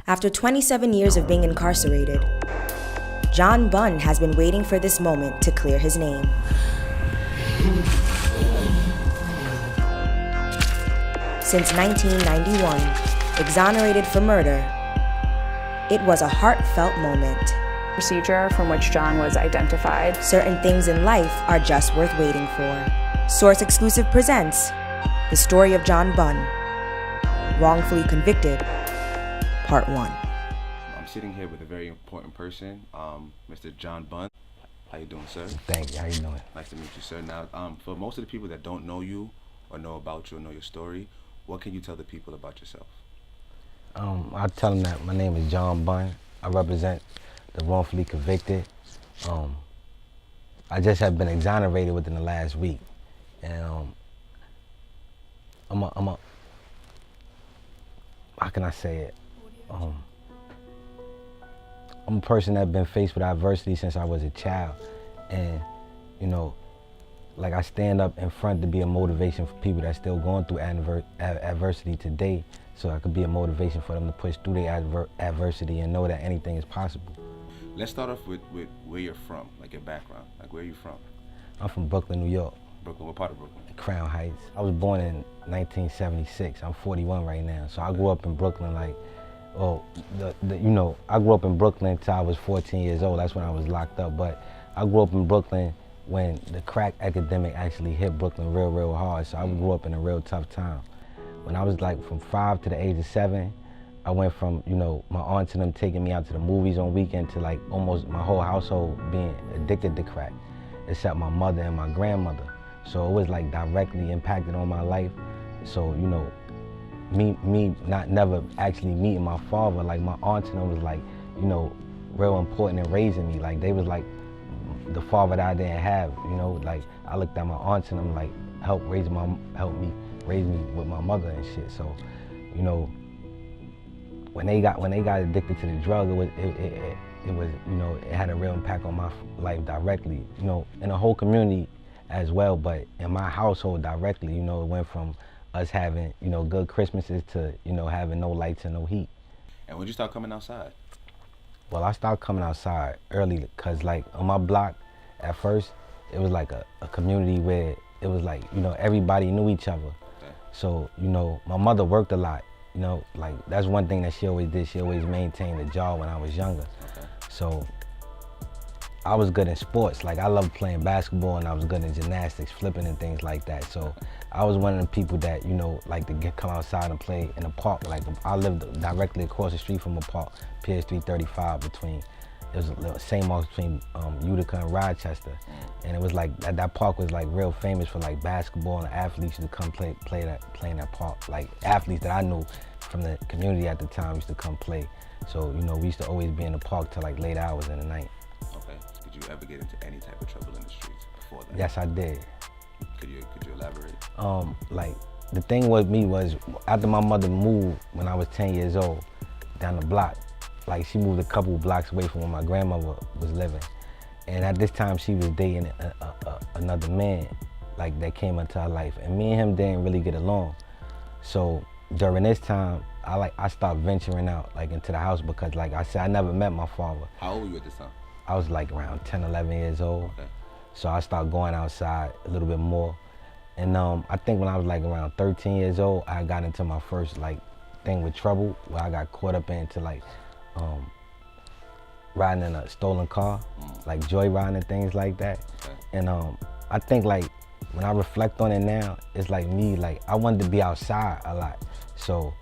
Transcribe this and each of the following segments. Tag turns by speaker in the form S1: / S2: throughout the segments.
S1: After 27 years of being incarcerated, John Bunn has been waiting for this moment to clear his name. Since 1991, exonerated for murder, it was a heartfelt moment.
S2: Procedure from which John was identified.
S1: Certain things in life are just worth waiting for. Source Exclusive presents the story of John Bunn, Wrongfully Convicted, Part 1.
S3: I'm sitting here with a very important person, Mr. John Bunn. How you doing, sir?
S4: Thank you. How you doing?
S3: Nice to meet you, sir. Now, for most of the people that don't know you or know about you or know your story, what can you tell the people about yourself?
S4: I'll tell them that my name is John Bunn. I represent the wrongfully convicted. I just have been exonerated within the last week. And how can I say it? I'm a person that's been faced with adversity since I was a child. And, you know, like I stand up in front to be a motivation for people that's still going through adversity today, so I could be a motivation for them to push through their adversity and know that anything is possible.
S3: Let's start off with where you're from, like your background. Like, where are you from?
S4: I'm from Brooklyn, New York.
S3: Brooklyn, what part of Brooklyn?
S4: Crown Heights. I was born in 1976. I'm 41 right now. So I grew up in Brooklyn I grew up in Brooklyn until I was 14 years old. That's when I was locked up. But I grew up in Brooklyn when the crack epidemic actually hit Brooklyn real hard. So I grew up in a real tough time. When I was like from 5 to the age of 7, I went from, my aunts and them taking me out to the movies on weekend to like almost my whole household being addicted to crack, except my mother and my grandmother. So it was like directly impacted on my life. So, me not never actually meeting my father, like my aunts and them was like, real important in raising me. Like they was like the father that I didn't have, like I looked at my aunts and them like help me raise me with my mother and shit. So, when they got addicted to the drug, it had a real impact on my life directly, in the whole community as well, but in my household directly, it went from us having, good Christmases to, having no lights and no heat.
S3: And when did you start coming outside?
S4: Well, I started coming outside early because like on my block, at first, it was like a community where it was like, everybody knew each other. Okay. So, my mother worked a lot, like that's one thing that she always did. She always maintained a job when I was younger. Okay. So I was good in sports. Like I loved playing basketball and I was good in gymnastics, flipping and things like that. So I was one of the people that, like to come outside and play in a park. Like I lived directly across the street from a park, PS 335 between, it was the same mark between Utica and Rochester. And it was like, that park was like real famous for like basketball, and athletes used to come play in that park. Like athletes that I knew from the community at the time used to come play. So, we used to always be in the park till like late hours in the night.
S3: Okay. Did you ever get into any type of trouble in the streets before that?
S4: Yes, I did.
S3: Could you elaborate?
S4: Like the thing with me was after my mother moved when I was 10 years old down the block, like she moved a couple of blocks away from where my grandmother was living. And at this time she was dating another man like that came into her life. And me and him didn't really get along. So during this time, I started venturing out like into the house because like I said, I never met my father.
S3: How old were you at this time? I
S4: was like around 10, 11 years old.
S3: Okay.
S4: So I started going outside a little bit more. And I think when I was like around 13 years old, I got into my first like thing with trouble where I got caught up into like riding in a stolen car, like joyriding and things like that. Okay. And I think like when I reflect on it now, it's like me, like I wanted to be outside a lot. So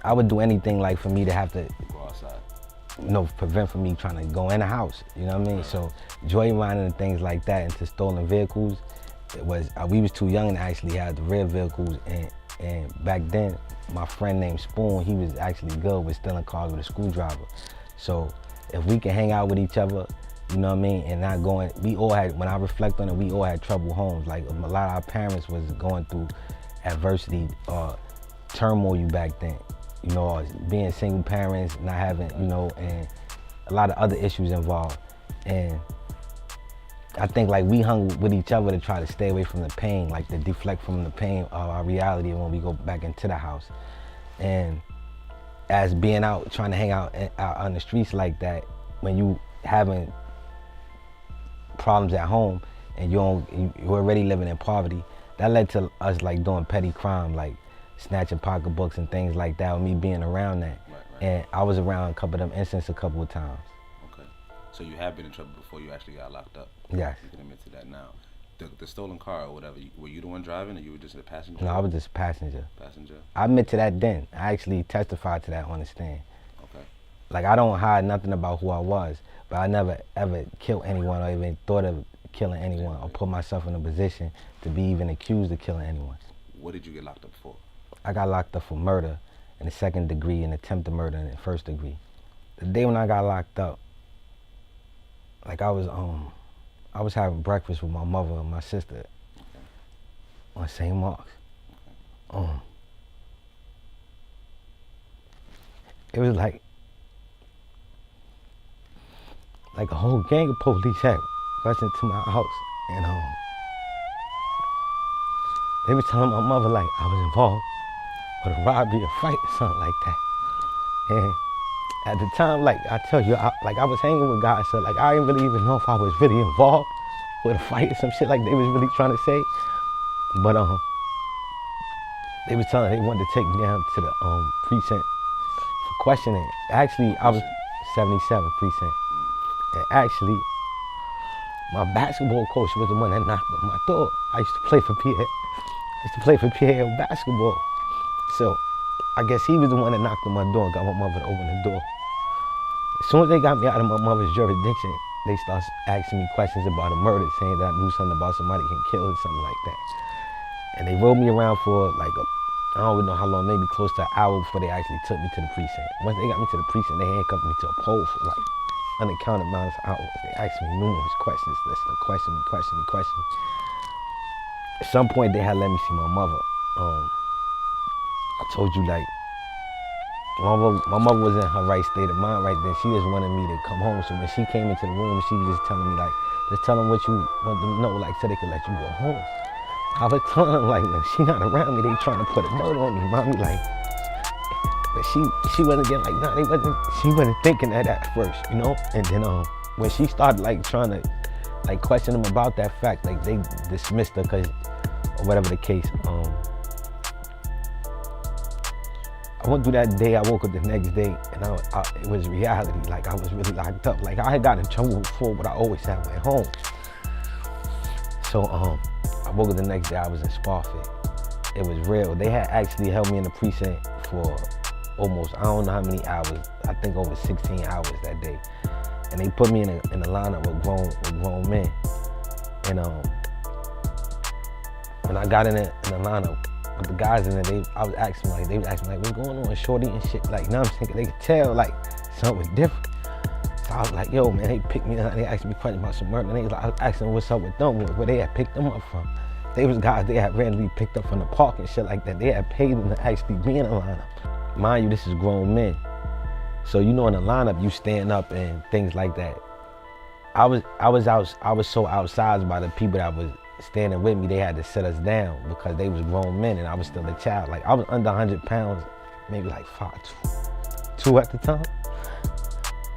S4: I would do anything like for me to have to
S3: go outside.
S4: Prevent from me trying to go in the house, you know what I mean? So joyriding and things like that into stolen vehicles, we was too young to actually have the real vehicles, and back then, my friend named Spoon, he was actually good with stealing cars with a screwdriver. So if we can hang out with each other, you know what I mean, and not going, when I reflect on it, we all had troubled homes. Like a lot of our parents was going through adversity, turmoil back then. Being single parents, not having, and a lot of other issues involved. And I think like we hung with each other to try to stay away from the pain, like to deflect from the pain of our reality when we go back into the house. And as being out, trying to hang out on the streets like that, when you having problems at home and you're already living in poverty, that led to us like doing petty crime, like snatching pocketbooks and things like that, with me being around that.
S3: Right.
S4: And I was around a couple of them incidents a couple of times.
S3: Okay. So you have been in trouble before you actually got locked up?
S4: Yes.
S3: You can admit to that now. The stolen car or whatever, were you the one driving or you were just a passenger?
S4: No, I was just a passenger.
S3: Passenger?
S4: I admit to that then. I actually testified to that on the stand.
S3: Okay.
S4: Like, I don't hide nothing about who I was, but I never ever killed anyone or even thought of killing anyone or put myself in a position to be even accused of killing anyone.
S3: What did you get locked up for? I
S4: got locked up for murder in the 2nd degree and attempted murder in the 1st degree. The day when I got locked up, like I was having breakfast with my mother and my sister on St. Mark's. It was like a whole gang of police had rushed into my house, and they were telling my mother like I was involved with a robbery or fight or something like that. And at the time, like I tell you, I was hanging with guys, so like I didn't really even know if I was really involved with a fight or some shit like they was really trying to say. But they was telling they wanted to take me down to the precinct for questioning. Actually, I was 77 precinct. And actually, my basketball coach was the one that knocked on my door. I used to play for PA. Basketball. So I guess he was the one that knocked on my door and got my mother to open the door. As soon as they got me out of my mother's jurisdiction, they started asking me questions about a murder, saying that I knew something about somebody getting killed or something like that. And they rolled me around for like I don't even know how long, maybe close to an hour before they actually took me to the precinct. Once they got me to the precinct, they handcuffed me to a pole for like unaccounted amounts of hours. They asked me numerous questions, question me. At some point, they had let me see my mother. I told you, like, my mother was in her right state of mind right then. She just wanted me to come home. So when she came into the room, she was just telling me, like, just tell them what you want them to know, like, so they could let you go home. I was telling them, like, when she not around me, they trying to put a note on me, mommy, like, but she wasn't getting, like, she wasn't thinking that at first, you know? And then when she started, like, trying to, like, question them about that fact, like, they dismissed her because, or whatever the case, I went through that day, I woke up the next day, and it was reality. Like, I was really locked up. Like, I had gotten in trouble before, but I always had went home. So, I woke up the next day, I was in Spofford. It was real. They had actually held me in the precinct for almost, I don't know how many hours, I think over 16 hours that day. And they put me in a lineup with grown men. And when I got in the lineup, with the guys in there, they was asking like, what's going on, shorty and shit. Like, you know what I'm saying? They could tell like something was different. So I was like, yo, man, they picked me up. They asked me questions about some murder. And they was like, I was asking what's up with them, where they had picked them up from. They was guys they had randomly picked up from the park and shit like that. They had paid them to actually be in the lineup. Mind you, this is grown men. So you know, in the lineup, you stand up and things like that. I was so outsized by the people that was standing with me, they had to sit us down because they was grown men and I was still a child. Like, I was under 100 pounds, maybe like 5'2" at the time.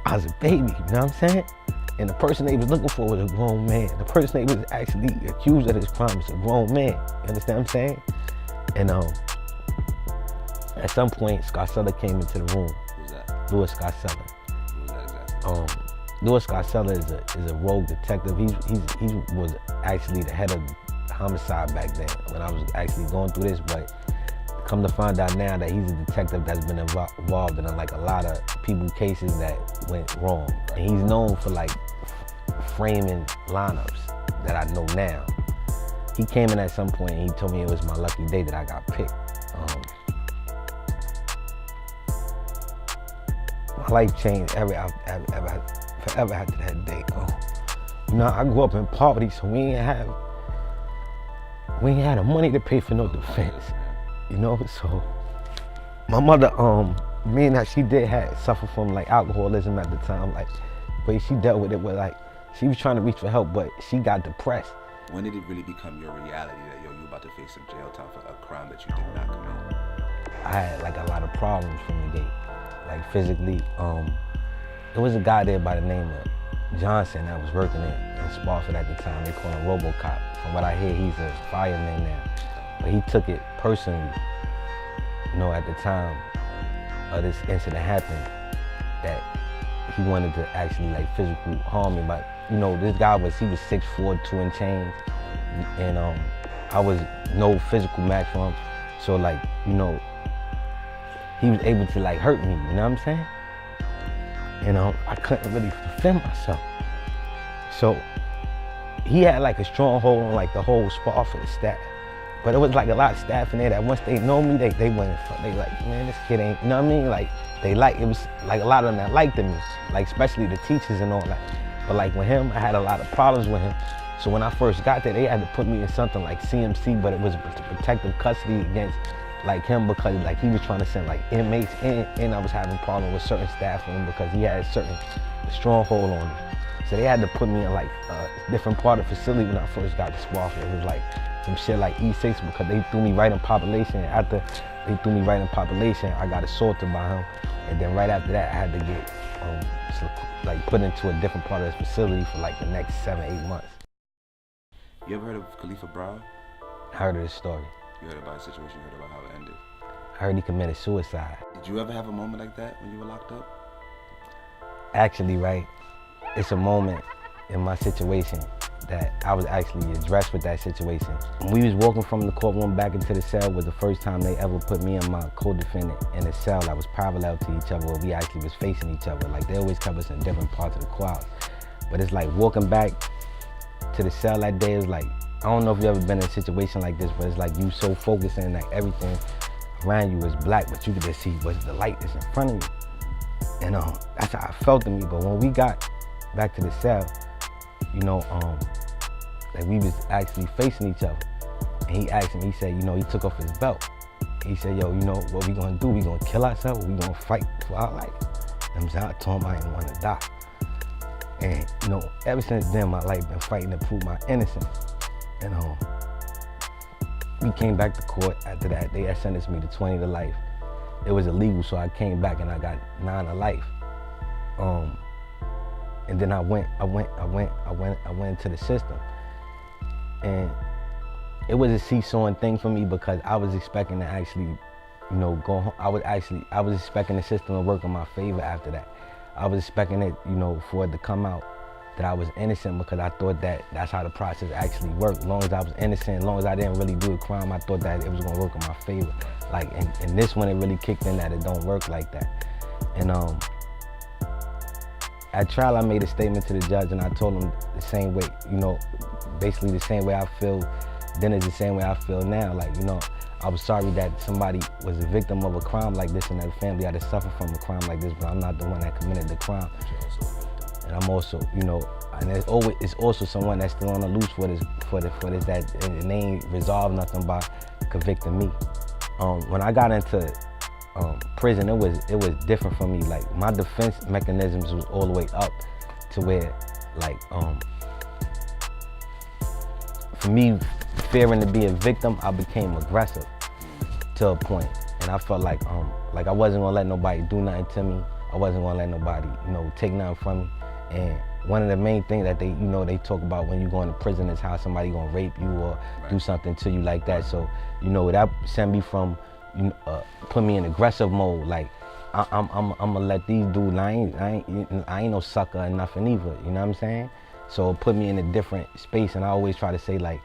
S4: I was a baby, you know what I'm saying? And the person they was looking for was a grown man. The person they was actually accused of this crime was a grown man. You understand what I'm saying? And at some point, Scarcella came into the room.
S3: Who's that?
S4: Louis Scarcella.
S3: Who's that exactly?
S4: Louis Scarcella is a rogue detective. He was actually the head of homicide back then when I was actually going through this, but come to find out now that he's a detective that's been involved in like a lot of people cases that went wrong. And he's known for like framing lineups that I know now. He came in at some point and he told me it was my lucky day that I got picked. My life changed forever after that day. You know, I grew up in poverty, so we ain't had the money to pay for no defense. You know, so my mother, being that she did suffer from like alcoholism at the time, like, but she dealt with it with like, she was trying to reach for help, but she got depressed.
S3: When did it really become your reality that you about to face some jail time for a crime that you did not commit?
S4: I had like a lot of problems from the gate. like physically. There was a guy there by the name of Johnson that was working in Spofford at the time. They call him RoboCop. From what I hear, he's a fireman now. But he took it personally, you know, at the time of this incident happened, that he wanted to actually like physical harm me. But you know, this guy he was 6'4", 2 and change, and I was no physical match for him. So like, you know, he was able to like hurt me, you know what I'm saying? And I couldn't really defend myself. So he had like a strong hold on like the whole Spofford staff. But it was like a lot of staff in there that once they know me, they went, they like, man, this kid ain't, you know what I mean? Like, it was like a lot of them that liked him, like especially the teachers and all that. But like with him, I had a lot of problems with him. So when I first got there, they had to put me in something like CMC, but it was protective custody against like him, because like he was trying to send like inmates in, and I was having problems with certain staff with him because he had a certain stronghold on me. So they had to put me in like a different part of the facility when I first got to Spofford. It was like some shit like E6, because they threw me right in population. After they threw me right in population, I got assaulted by him. And then right after that, I had to get like put into a different part of the facility for like the next 7-8 months.
S3: You ever heard of Khalifa Brown?
S4: I heard of this story.
S3: You heard about the situation, you heard about how it ended.
S4: I heard he committed suicide.
S3: Did you ever have a moment like that when you were locked up?
S4: Actually, right, it's a moment in my situation that I was actually addressed with that situation. When we was walking from the courtroom back into the cell was the first time they ever put me and my co-defendant in a cell that was parallel to each other, where we actually was facing each other. Like, they always kept us in different parts of the courthouse. But it's like walking back to the cell that day, it was like, I don't know if you've ever been in a situation like this, but it's like you so focused and like everything around you is black, but you could just see what the light is in front of you. And that's how I felt to me. But when we got back to the cell, you know, like we was actually facing each other. And he asked me, he said, you know, he took off his belt. He said, yo, you know what we gonna do? We gonna kill ourselves, or we gonna fight for our life? And I told him I didn't wanna die. And you know, ever since then, my life been fighting to prove my innocence. And we came back to court after that. They had sentenced me to 20 to life. It was illegal, so I came back and I got 9 to life. And then I went into the system. And it was a seesawing thing for me, because I was expecting to actually, you know, go home. I was expecting the system to work in my favor after that. I was expecting it, you know, for it to come out that I was innocent, because I thought that that's how the process actually worked. As long as I was innocent, as long as I didn't really do a crime, I thought that it was gonna work in my favor. Like, and this one, it really kicked in that it don't work like that. And at trial, I made a statement to the judge, and I told him the same way, you know, basically the same way I feel then is the same way I feel now. Like, you know, I was sorry that somebody was a victim of a crime like this and that family had to suffer from a crime like this, but I'm not the one that committed the crime. And I'm also, you know, and it's also someone that's still on the loose for this, that, and they ain't resolved nothing by convicting me. When I got into prison, it was different for me. Like, my defense mechanisms was all the way up to where, like, for me, fearing to be a victim, I became aggressive to a point. And I felt like I wasn't gonna let nobody do nothing to me. I wasn't gonna let nobody, you know, take nothing from me. And one of the main things that they talk about when you go into prison is how somebody gonna rape you or do something to you like that. So, you know, that sent me from, put me in aggressive mode. Like, I'm gonna let these dudes, I ain't no sucker or nothing either, you know what I'm saying? So it put me in a different space, and I always try to say, like,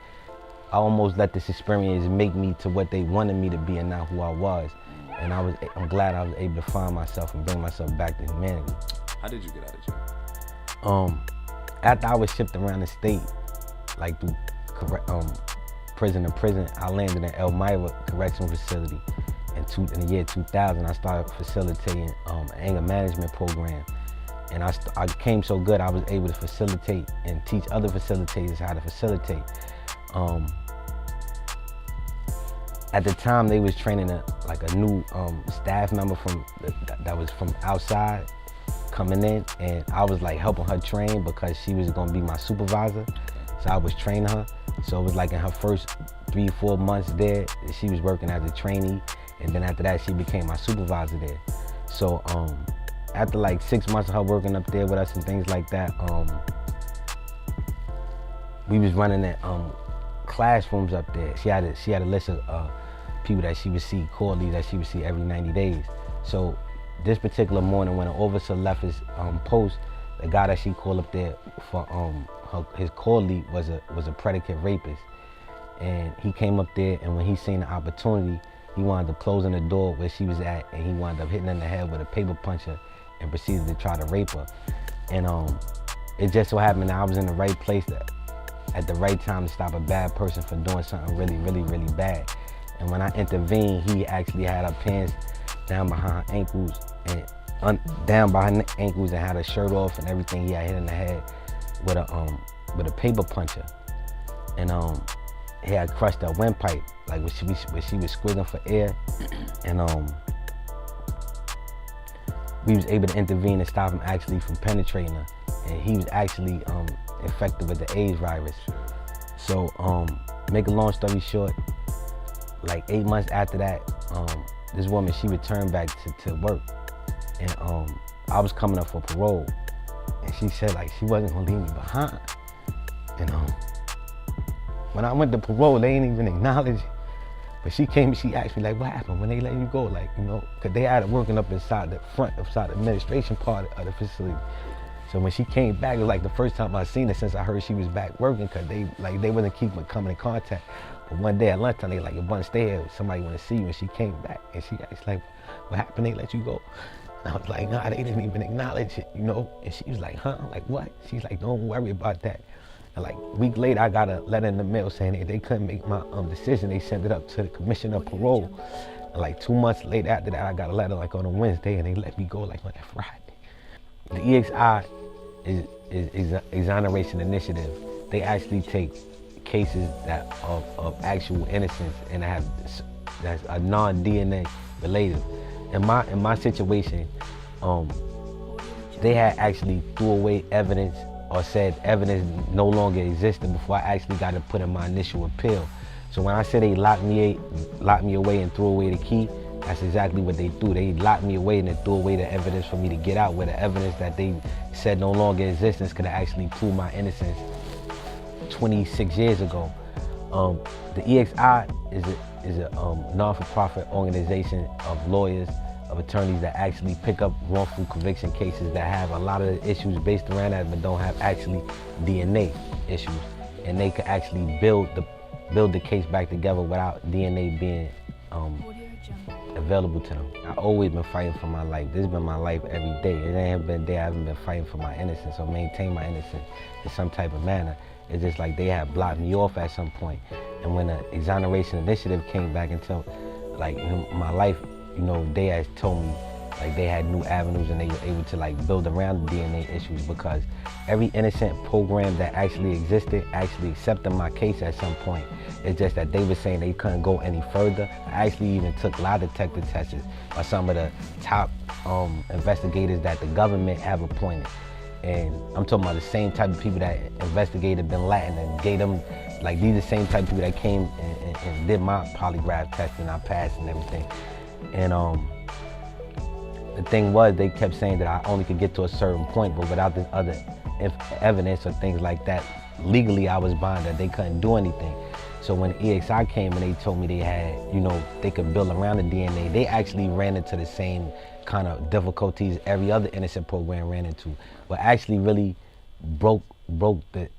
S4: I almost let this experience make me to what they wanted me to be and not who I was. And I'm glad I was able to find myself and bring myself back to humanity.
S3: How did you get out of jail?
S4: After I was shipped around the state, like through prison to prison, I landed in Elmira Correctional Facility. In the year 2000, I started facilitating an anger management program. And I became so good, I was able to facilitate and teach other facilitators how to facilitate. At the time, they was training a new staff member that was from outside coming in, and I was like helping her train because she was gonna be my supervisor. So I was training her. So it was like in her first 3-4 months there, she was working as a trainee, and then after that, she became my supervisor there. So after like 6 months of her working up there with us and things like that, we was running at classrooms up there. She had a list of people that she would see, quarterly, that she would see every 90 days. So this particular morning, when an officer left his post, the guy that she called up there for his quarterly was a predicate rapist. And he came up there, and when he seen the opportunity, he wound up closing the door where she was at, and he wound up hitting her in the head with a paper puncher and proceeded to try to rape her. And it just so happened that I was in the right place at the right time to stop a bad person from doing something really, really, really bad. And when I intervened, he actually had her pants down behind her ankles and had her shirt off and everything. He had hit in the head with a paper puncher. And he had crushed her windpipe, like when she was squealing for air. And we was able to intervene and stop him actually from penetrating her. And he was actually infected with the AIDS virus. So make a long story short, like 8 months after that, this woman, she returned back to work. And I was coming up for parole. And she said like she wasn't gonna leave me behind. And when I went to parole, they ain't even acknowledge it. But she came and she asked me like, what happened when they let you go? Like, you know, cause they had it working up inside the administration part of the facility. So when she came back, it was like the first time I seen her since I heard she was back working, cause they wasn't keeping coming in contact. But one day at lunchtime, they like, Bunn, stay here, somebody wanna see you. And she came back and she asked like, what happened, they let you go? And I was like, nah, they didn't even acknowledge it, you know? And she was like, huh? I'm like, what? She's like, don't worry about that. And like a week later, I got a letter in the mail saying that they couldn't make my decision. They sent it up to the commissioner of parole. And like 2 months later after that, I got a letter like on a Wednesday, and they let me go like on that Friday. The EXI is an exoneration initiative. They actually take cases that of actual innocence and that's a non-DNA related. In my situation, they had actually threw away evidence or said evidence no longer existed before I actually got to put in my initial appeal. So when I say they locked me away and threw away the key, that's exactly what they do. They locked me away and then threw away the evidence for me to get out, where the evidence that they said no longer existence could have actually proved my innocence 26 years ago. The EXI is a non-for-profit organization of lawyers, of attorneys that actually pick up wrongful conviction cases that have a lot of the issues based around that, but don't have actually DNA issues, and they could actually build the case back together without DNA being available to them. I've always been fighting for my life. This has been my life every day. It ain't been a day I haven't been fighting for my innocence or maintain my innocence in some type of manner. It's just like they have blocked me off at some point. And when the exoneration initiative came back into like my life, you know, they had told me like they had new avenues and they were able to like build around the DNA issues, because every innocent program that actually existed actually accepted my case at some point. It's just that they were saying they couldn't go any further. I actually even took lie detector tests by some of the top investigators that the government have appointed. And I'm talking about the same type of people that investigated Bin Laden and gave them, like these are the same type of people that came and did my polygraph test and I passed and everything. And the thing was, they kept saying that I only could get to a certain point, but without this other evidence or things like that, legally I was bound that they couldn't do anything. So when EXI came and they told me they had, you know, they could build around the DNA, they actually ran into the same kind of difficulties every other innocent program ran into, but actually really broke open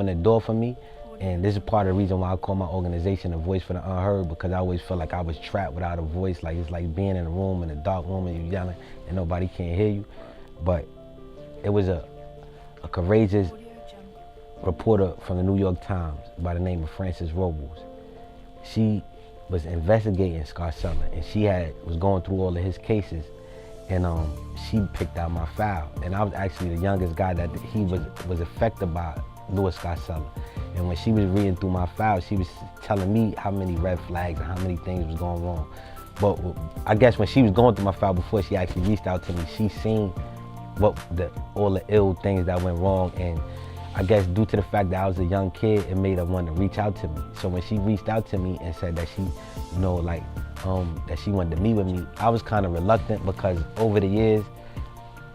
S4: the door for me. And this is part of the reason why I call my organization A Voice for the Unheard, because I always felt like I was trapped without a voice. Like it's like being in a room, in a dark room, and you're yelling and nobody can hear you. But it was a courageous reporter from the New York Times by the name of Frances Robles. She was investigating Scarcella, and she was going through all of his cases, and she picked out my file. And I was actually the youngest guy that he was affected by Louis Scarcella. And when she was reading through my file, she was telling me how many red flags and how many things was going wrong. But I guess when she was going through my file before she actually reached out to me, she seen all the ill things that went wrong. And I guess due to the fact that I was a young kid, it made her want to reach out to me. So when she reached out to me and said that she, you know, like that she wanted to meet with me, I was kind of reluctant because over the years,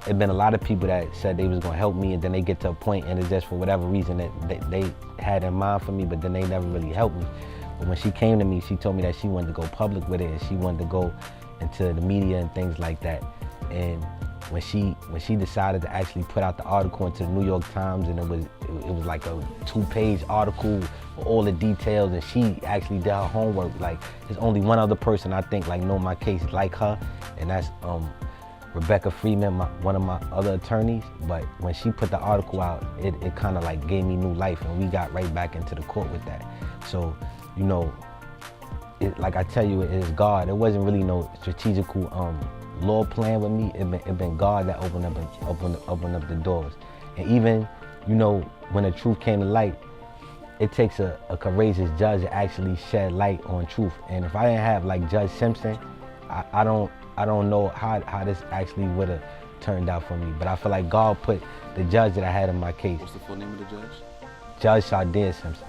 S4: there'd been a lot of people that said they was gonna help me, and then they get to a point and it's just for whatever reason that they had in mind for me, but then they never really helped me. But when she came to me, she told me that she wanted to go public with it and she wanted to go into the media and things like that. And when she decided to actually put out the article into the New York Times, and it was like a 2-page article with all the details, and she actually did her homework. Like, there's only one other person I think like know my case like her, and that's Rebecca Freeman, one of my other attorneys. But when she put the article out, it kind of like gave me new life, and we got right back into the court with that. So, you know, like I tell you, it is God. It wasn't really no strategical law plan with me. It been God that opened up the doors. And even, you know, when the truth came to light, it takes a courageous judge to actually shed light on truth. And if I didn't have like Judge Simpson, I don't know how this actually would have turned out for me. But I feel like God put the judge that I had in my case.
S3: What's the full name of the judge?
S4: Judge Shardae Simpson.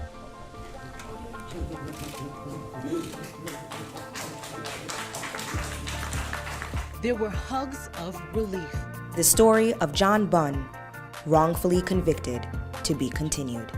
S5: There were hugs of relief.
S1: The story of John Bunn, wrongfully convicted, to be continued.